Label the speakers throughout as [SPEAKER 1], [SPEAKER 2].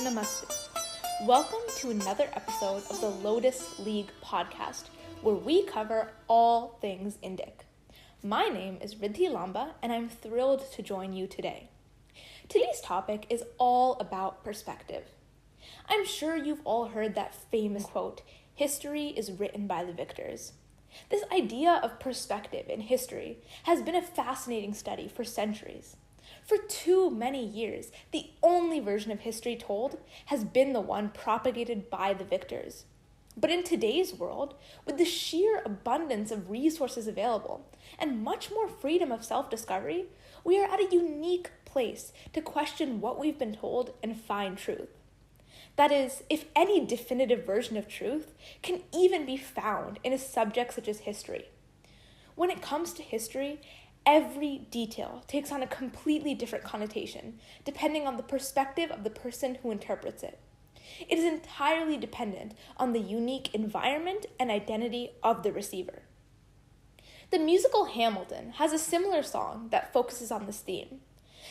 [SPEAKER 1] Namaste. Welcome to another episode of the Lotus League podcast, where we cover all things Indic. My name is Riddhi Lamba, and I'm thrilled to join you today. Today's topic is all about perspective. I'm sure you've all heard that famous quote, "History is written by the victors." This idea of perspective in history has been a fascinating study for centuries. For too many years, the only version of history told has been the one propagated by the victors. But in today's world, with the sheer abundance of resources available and much more freedom of self-discovery, we are at a unique place to question what we've been told and find truth. That is, if any definitive version of truth can even be found in a subject such as history. When it comes to history, every detail takes on a completely different connotation, depending on the perspective of the person who interprets it. It is entirely dependent on the unique environment and identity of the receiver. The musical Hamilton has a similar song that focuses on this theme.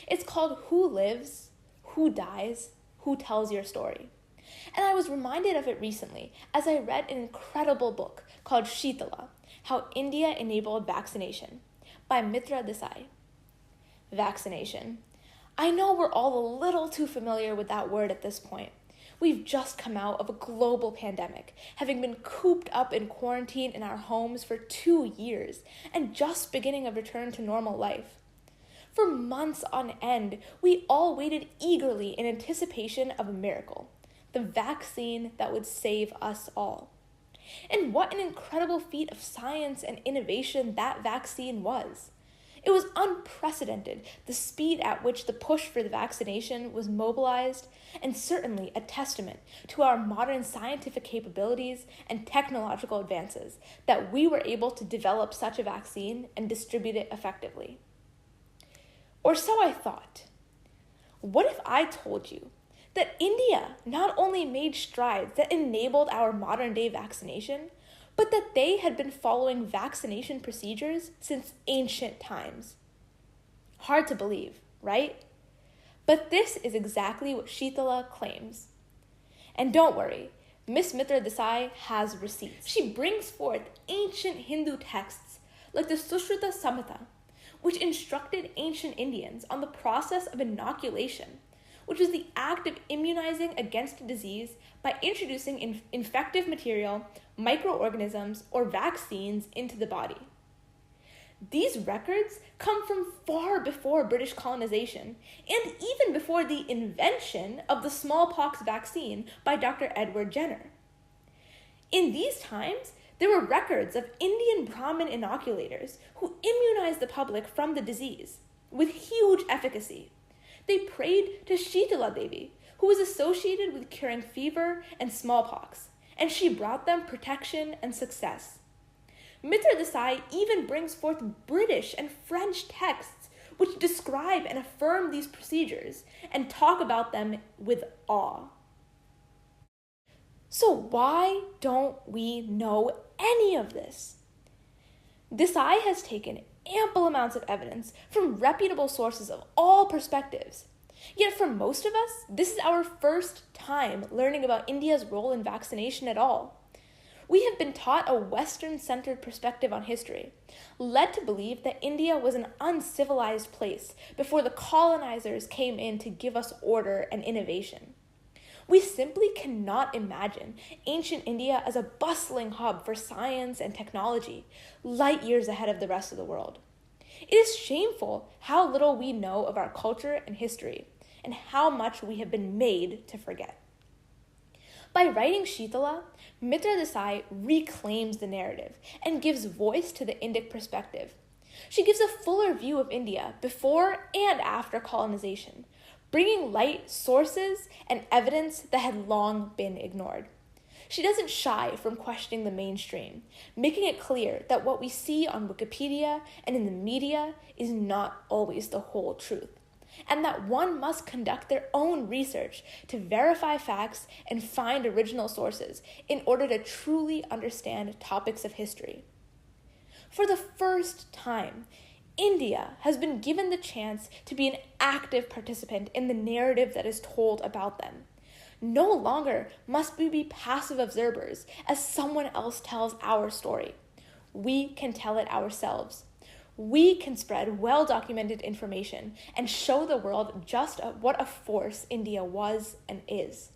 [SPEAKER 1] It's called Who Lives, Who Dies, Who Tells Your Story? And I was reminded of it recently as I read an incredible book called Shitala, How India Enabled Vaccination, by Mitra Desai. Vaccination. I know we're all a little too familiar with that word at this point. We've just come out of a global pandemic, having been cooped up in quarantine in our homes for 2 years, and just beginning a return to normal life. For months on end, we all waited eagerly in anticipation of a miracle, the vaccine that would save us all. And what an incredible feat of science and innovation that vaccine was. It was unprecedented, the speed at which the push for the vaccination was mobilized, and certainly a testament to our modern scientific capabilities and technological advances that we were able to develop such a vaccine and distribute it effectively. Or so I thought. What if I told you that India not only made strides that enabled our modern-day vaccination, but that they had been following vaccination procedures since ancient times? Hard to believe, right? But this is exactly what Shitala claims. And don't worry, Miss Mitra Desai has receipts. She brings forth ancient Hindu texts like the Sushruta Samhita, which instructed ancient Indians on the process of inoculation, which is the act of immunizing against a disease by introducing infective material, microorganisms, or vaccines into the body. These records come from far before British colonization and even before the invention of the smallpox vaccine by Dr. Edward Jenner. In these times, there were records of Indian Brahmin inoculators who immunized the public from the disease with huge efficacy. They prayed to Shitala Devi, who was associated with curing fever and smallpox, and she brought them protection and success. Mitra Desai even brings forth British and French texts which describe and affirm these procedures and talk about them with awe. So why don't we know any of this? Desai has taken ample amounts of evidence from reputable sources of all perspectives. Yet for most of us, this is our first time learning about India's role in vaccination at all. We have been taught a Western-centered perspective on history, led to believe that India was an uncivilized place before the colonizers came in to give us order and innovation. We simply cannot imagine ancient India as a bustling hub for science and technology, light years ahead of the rest of the world. It is shameful how little we know of our culture and history, and how much we have been made to forget. By writing Shitala, Mitra Desai reclaims the narrative and gives voice to the Indic perspective. She gives a fuller view of India before and after colonization, bringing light sources and evidence that had long been ignored. She doesn't shy from questioning the mainstream, making it clear that what we see on Wikipedia and in the media is not always the whole truth, and that one must conduct their own research to verify facts and find original sources in order to truly understand topics of history. For the first time, India has been given the chance to be an active participant in the narrative that is told about them. No longer must we be passive observers as someone else tells our story. We can tell it ourselves. We can spread well-documented information and show the world just what a force India was and is.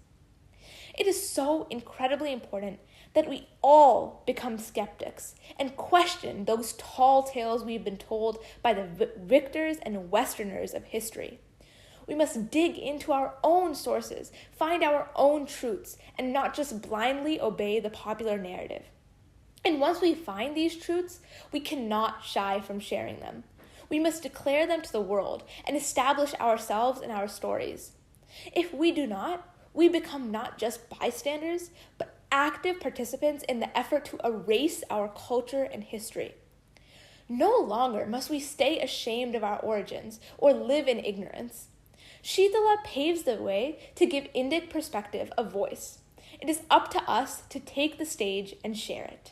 [SPEAKER 1] It is so incredibly important that we all become skeptics and question those tall tales we've been told by the victors and Westerners of history. We must dig into our own sources, find our own truths, and not just blindly obey the popular narrative. And once we find these truths, we cannot shy from sharing them. We must declare them to the world and establish ourselves and our stories. If we do not, we become not just bystanders, but active participants in the effort to erase our culture and history. No longer must we stay ashamed of our origins or live in ignorance. Shitala paves the way to give Indic perspective a voice. It is up to us to take the stage and share it.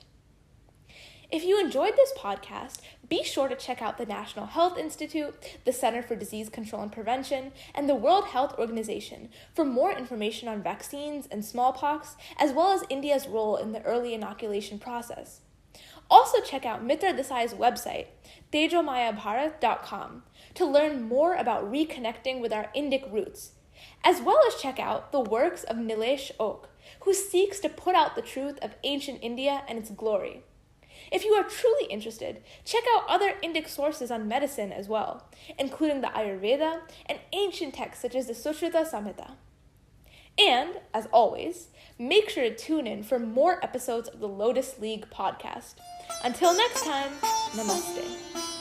[SPEAKER 1] If you enjoyed this podcast, be sure to check out the National Health Institute, the Center for Disease Control and Prevention, and the World Health Organization for more information on vaccines and smallpox, as well as India's role in the early inoculation process. Also check out Mitra Desai's website, tejomayabharat.com, to learn more about reconnecting with our Indic roots, as well as check out the works of Nilesh Oak, who seeks to put out the truth of ancient India and its glory. If you are truly interested, check out other Indic sources on medicine as well, including the Ayurveda and ancient texts such as the Sushruta Samhita. And, as always, make sure to tune in for more episodes of the Lotus League podcast. Until next time, namaste.